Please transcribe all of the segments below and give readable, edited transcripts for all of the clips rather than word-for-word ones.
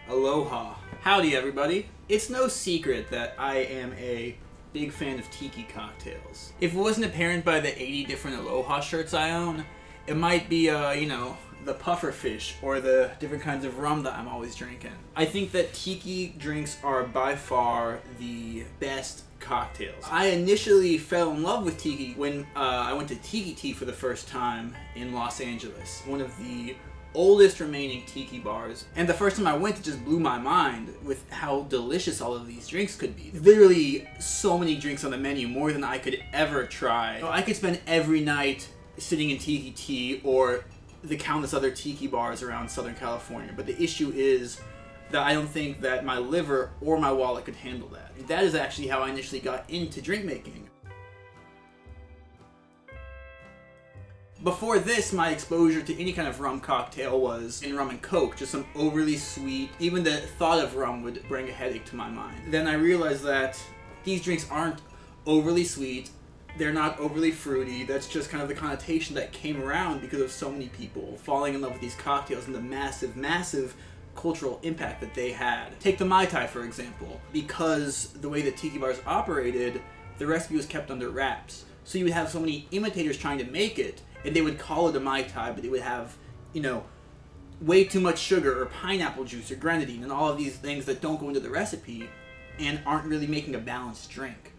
Aloha. Howdy everybody. It's no secret that I am a big fan of tiki cocktails. If it wasn't apparent by the 80 different Aloha shirts I own, it might be, the puffer fish or the different kinds of rum that I'm always drinking. I think that tiki drinks are by far the best cocktails. I initially fell in love with tiki when I went to Tiki Tea for the first time in Los Angeles, one of the oldest remaining tiki bars. And the first time I went, it just blew my mind with how delicious all of these drinks could be. Literally so many drinks on the menu, more than I could ever try. So I could spend every night sitting in Tiki Tea or the countless other tiki bars around Southern California. But the issue is that I don't think that my liver or my wallet could handle that. And that is actually how I initially got into drink making. Before this, my exposure to any kind of rum cocktail was in rum and coke, just some overly sweet. Even the thought of rum would bring a headache to my mind. Then I realized that these drinks aren't overly sweet, they're not overly fruity. That's just kind of the connotation that came around because of so many people falling in love with these cocktails and the massive, massive cultural impact that they had. Take the Mai Tai, for example. Because the way that tiki bars operated, the recipe was kept under wraps. So you would have so many imitators trying to make it, and they would call it a Mai Tai, but it would have, way too much sugar or pineapple juice or grenadine and all of these things that don't go into the recipe and aren't really making a balanced drink.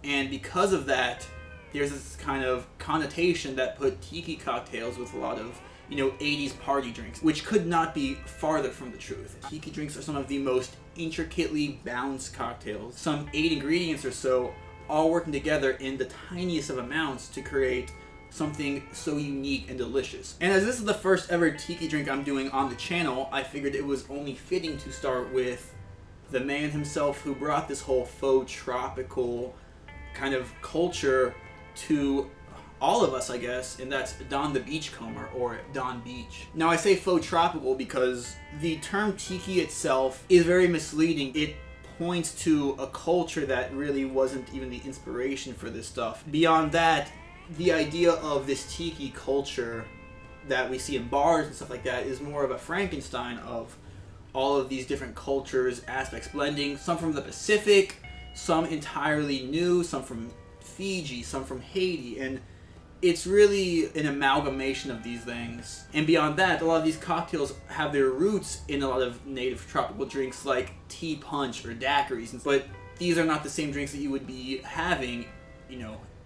And because of that, there's this kind of connotation that put tiki cocktails with a lot of, 80s party drinks, which could not be farther from the truth. Tiki drinks are some of the most intricately balanced cocktails. Some 8 ingredients or so, all working together in the tiniest of amounts to create something so unique and delicious. And as this is the first ever tiki drink I'm doing on the channel, I figured it was only fitting to start with the man himself who brought this whole faux tropical kind of culture to all of us, I guess, and that's Don the Beachcomber, or Don Beach. Now I say faux tropical because the term tiki itself is very misleading. It points to a culture that really wasn't even the inspiration for this stuff. Beyond that, the idea of this tiki culture that we see in bars and stuff like that is more of a Frankenstein of all of these different cultures, aspects blending, some from the Pacific, some entirely new, some from Fiji, some from Haiti, and it's really an amalgamation of these things. And beyond that, a lot of these cocktails have their roots in a lot of native tropical drinks like tea punch or daiquiris, but these are not the same drinks that you would be having,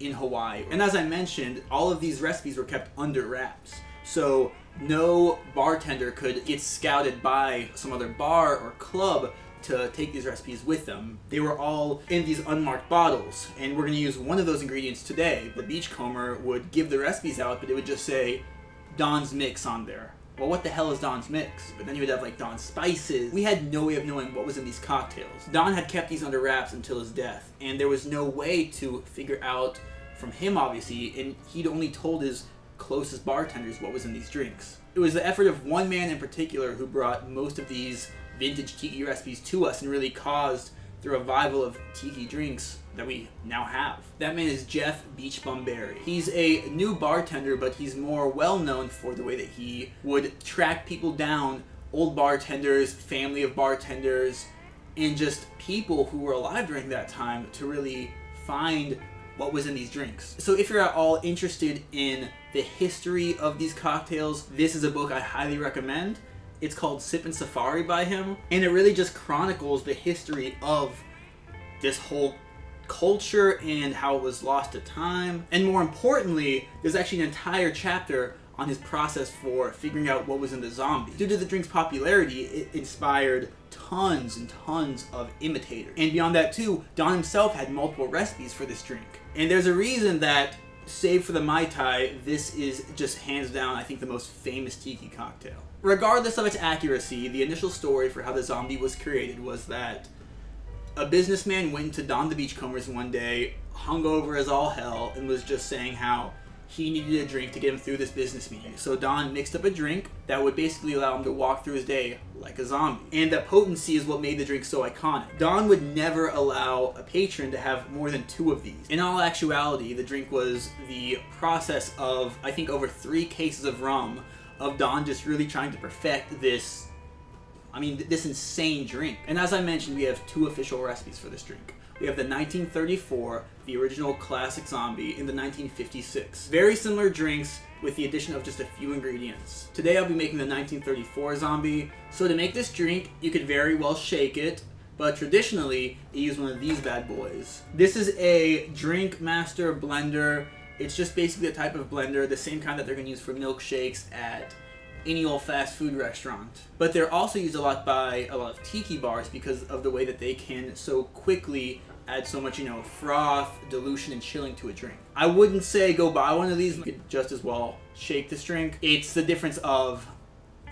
in Hawaii. And as I mentioned, all of these recipes were kept under wraps. So no bartender could get scouted by some other bar or club to take these recipes with them. They were all in these unmarked bottles, and we're going to use one of those ingredients today. The Beachcomber would give the recipes out, but it would just say Don's Mix on there. Well, what the hell is Don's Mix? But then you would have like Don's Spices. We had no way of knowing what was in these cocktails. Don had kept these under wraps until his death, and there was no way to figure out from him, obviously, and he'd only told his closest bartenders what was in these drinks. It was the effort of one man in particular who brought most of these vintage tiki recipes to us and really caused the revival of tiki drinks that we now have. That man is Jeff Beachcomber. He's a new bartender, but he's more well known for the way that he would track people down, old bartenders, family of bartenders, and just people who were alive during that time to really find what was in these drinks. So if you're at all interested in the history of these cocktails, this is a book I highly recommend. It's called Sippin' Safari by him, and it really just chronicles the history of this whole culture and how it was lost to time. And more importantly, there's actually an entire chapter on his process for figuring out what was in the zombie. Due to the drink's popularity, it inspired tons and tons of imitators. And beyond that too, Don himself had multiple recipes for this drink. And there's a reason that, save for the Mai Tai, this is just hands down, I think, the most famous tiki cocktail. Regardless of its accuracy, the initial story for how the zombie was created was that a businessman went to Don the Beachcombers one day, hungover as all hell, and was just saying how he needed a drink to get him through this business meeting. So Don mixed up a drink that would basically allow him to walk through his day like a zombie. And that potency is what made the drink so iconic. Don would never allow a patron to have more than 2 of these. In all actuality, the drink was the process of, I think, over 3 cases of rum, of Don just really trying to perfect this I mean, this insane drink. And as I mentioned, we have 2 official recipes for this drink. We have the 1934, the original classic zombie, and the 1956. Very similar drinks with the addition of just a few ingredients. Today I'll be making the 1934 zombie. So to make this drink, you could very well shake it, but traditionally, you use one of these bad boys. This is a Drink Master blender. It's just basically a type of blender, the same kind that they're gonna use for milkshakes at any old fast food restaurant. But they're also used a lot by a lot of tiki bars because of the way that they can so quickly add so much, froth, dilution, and chilling to a drink. I wouldn't say go buy one of these. You could just as well shake this drink. It's the difference of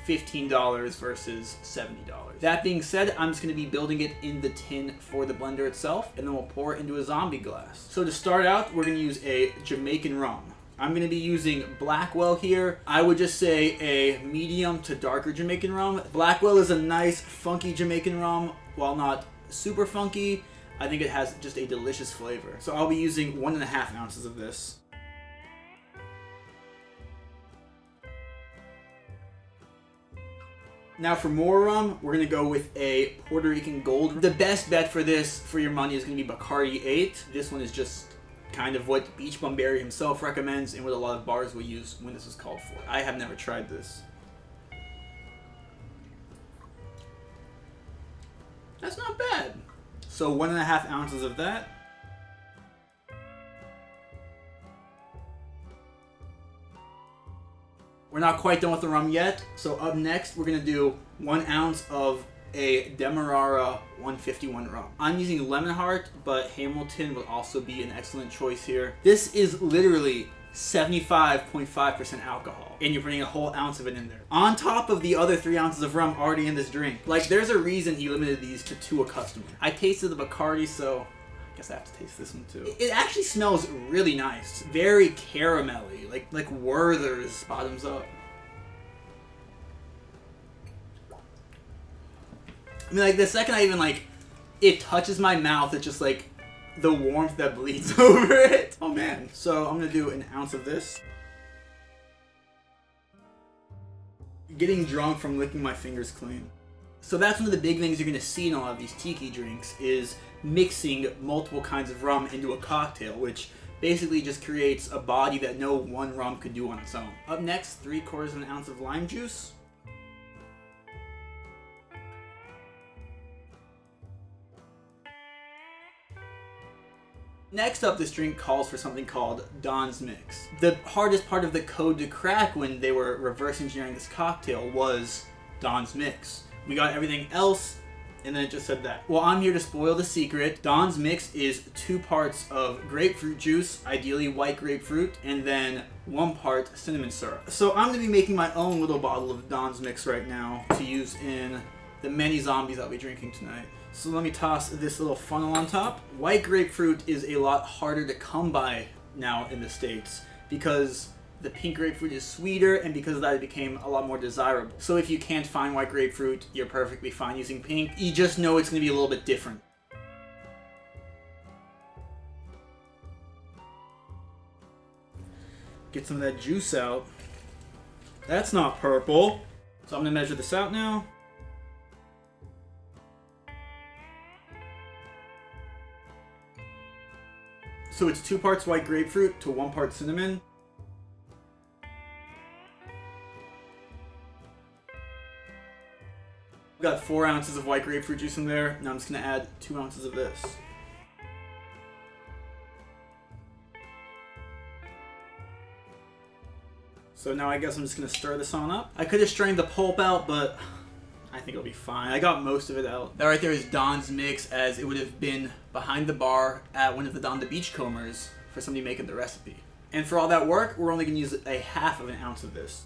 $15 versus $70. That being said, I'm just going to be building it in the tin for the blender itself, and then we'll pour it into a zombie glass. So to start out, we're going to use a Jamaican rum. I'm going to be using Blackwell here. I would just say a medium to darker Jamaican rum. Blackwell is a nice, funky Jamaican rum. While not super funky, I think it has just a delicious flavor. So I'll be using 1.5 ounces of this. Now for more rum, we're going to go with a Puerto Rican Gold. The best bet for this, for your money, is going to be Bacardi 8. This one is just kind of what Beachcomber himself recommends and what a lot of bars will use when this is called for. I have never tried this. That's not bad. So 1.5 ounces of that. We're not quite done with the rum yet, so up next we're going to do 1 ounce of a Demerara 151 rum. I'm using Lemon Heart, but Hamilton would also be an excellent choice here. This is literally 75.5% alcohol, and you're putting a whole ounce of it in there. On top of the other 3 ounces of rum already in this drink. Like, there's a reason he limited these to 2 a customer. I tasted the Bacardi, so I guess I have to taste this one too. It actually smells really nice. Very caramelly, like Werther's bottoms up. I mean, like, the second I even, it touches my mouth, it's just, the warmth that bleeds over it. Oh, man. So, I'm going to do 1 ounce of this. Getting drunk from licking my fingers clean. So, that's one of the big things you're going to see in a lot of these tiki drinks is mixing multiple kinds of rum into a cocktail, which basically just creates a body that no one rum could do on its own. Up next, 3/4 ounce of lime juice. Next up, this drink calls for something called Don's Mix. The hardest part of the code to crack when they were reverse engineering this cocktail was Don's Mix. We got everything else, and then it just said that. Well, I'm here to spoil the secret. Don's Mix is 2 parts of grapefruit juice, ideally white grapefruit, and then 1 part cinnamon syrup. So I'm going to be making my own little bottle of Don's Mix right now to use in the many zombies I'll be drinking tonight. So let me toss this little funnel on top. White grapefruit is a lot harder to come by now in the States because the pink grapefruit is sweeter, and because of that it became a lot more desirable. So if you can't find white grapefruit, you're perfectly fine using pink. You just know it's going to be a little bit different. Get some of that juice out. That's not purple. So I'm going to measure this out now. So it's 2 parts white grapefruit to 1 part cinnamon. I've got 4 ounces of white grapefruit juice in there. Now I'm just going to add 2 ounces of this. So now I guess I'm just going to stir this on up. I could have strained the pulp out, but I think it'll be fine. I got most of it out. That right there is Don's Mix, as it would have been behind the bar at one of the Beachcombers for somebody making the recipe. And for all that work, we're only going to use 1/2 ounce of this.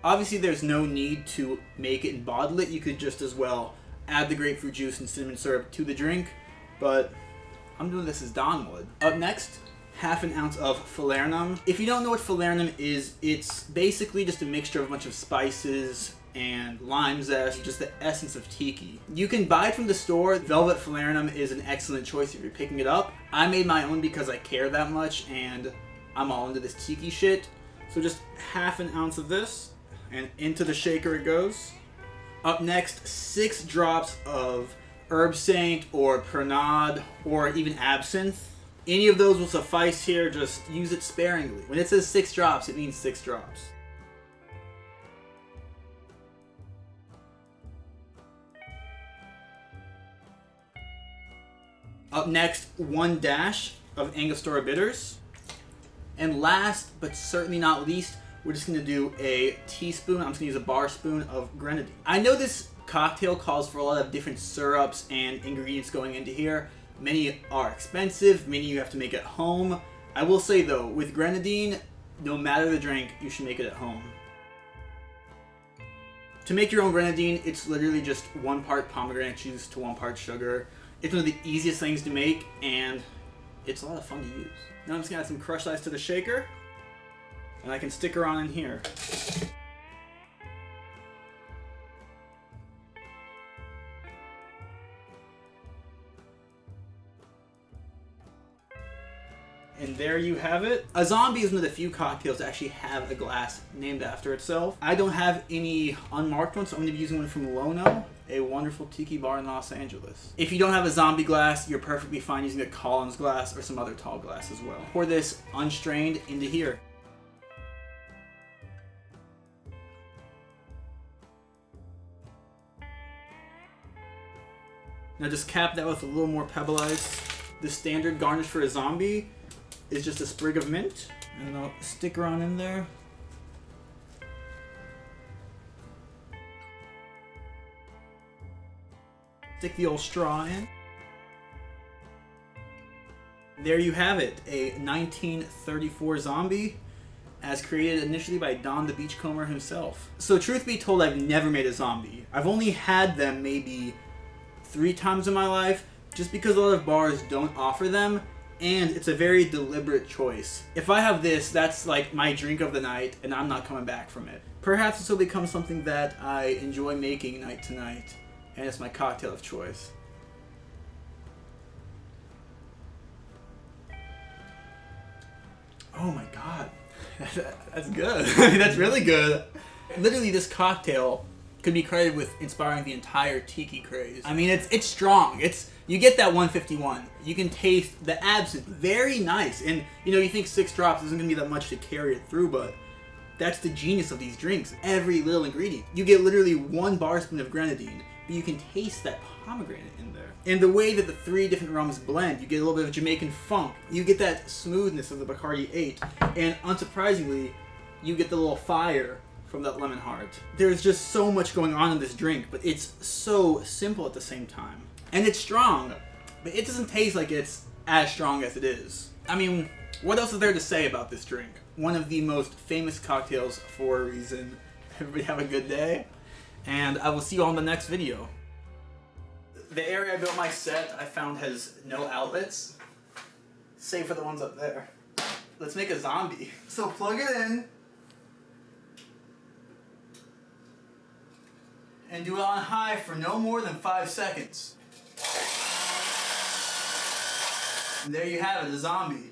Obviously, there's no need to make it and bottle it. You could just as well add the grapefruit juice and cinnamon syrup to the drink, but I'm doing this as Don would. Up next, 1/2 ounce of falernum. If you don't know what falernum is, it's basically just a mixture of a bunch of spices and lime zest, just the essence of tiki. You can buy it from the store. Velvet falernum is an excellent choice if you're picking it up. I made my own because I care that much and I'm all into this tiki shit. So just half an ounce of this, and into the shaker it goes. Up next, 6 drops of Herbsaint or Perond or even Absinthe. Any of those will suffice here, just use it sparingly. When it says 6 drops, it means 6 drops. Up next, 1 dash of Angostura bitters. And last, but certainly not least, we're just going to do a teaspoon, I'm just going to use a bar spoon of grenadine. I know this cocktail calls for a lot of different syrups and ingredients going into here. Many are expensive, many you have to make at home. I will say though, with grenadine, no matter the drink, you should make it at home. To make your own grenadine, it's literally just 1 part pomegranate juice to 1 part sugar. It's one of the easiest things to make, and it's a lot of fun to use. Now I'm just gonna add some crushed ice to the shaker, and I can stick her on in here. And there you have it. A zombie is one of the few cocktails to actually have a glass named after itself. I don't have any unmarked ones, so I'm going to be using one from Lono, a wonderful tiki bar in Los Angeles. If you don't have a zombie glass, you're perfectly fine using a Collins glass or some other tall glass as well. Pour this unstrained into here. Now just cap that with a little more pebble ice. The standard garnish for a zombie is just a sprig of mint, and I'll stick her on in there. Stick the old straw in. There you have it, a 1934 zombie, as created initially by Don the Beachcomber himself. So truth be told, I've never made a zombie. I've only had them maybe 3 times in my life, just because a lot of bars don't offer them, and it's a very deliberate choice. If I have this, that's like my drink of the night, and I'm not coming back from it. Perhaps this will become something that I enjoy making night to night, and it's my cocktail of choice. Oh my god, that's good. That's really good. Literally, this cocktail could be credited with inspiring the entire Tiki craze. I mean, it's strong. You get that 151. You can taste the absinthe. Very nice. And, you know, you think 6 drops isn't going to be that much to carry it through, but that's the genius of these drinks. Every little ingredient. You get literally 1 bar spoon of grenadine, but you can taste that pomegranate in there. And the way that the 3 different rums blend, you get a little bit of Jamaican funk. You get that smoothness of the Bacardi 8. And unsurprisingly, you get the little fire from that lemon heart. There's just so much going on in this drink, but it's so simple at the same time. And it's strong, but it doesn't taste like it's as strong as it is. I mean, what else is there to say about this drink? One of the most famous cocktails for a reason. Everybody have a good day, and I will see you all in the next video. The area I built my set I found has no outlets, save for the ones up there. Let's make a zombie. So plug it in, and do it on high for no more than 5 seconds. And there you have it, a zombie.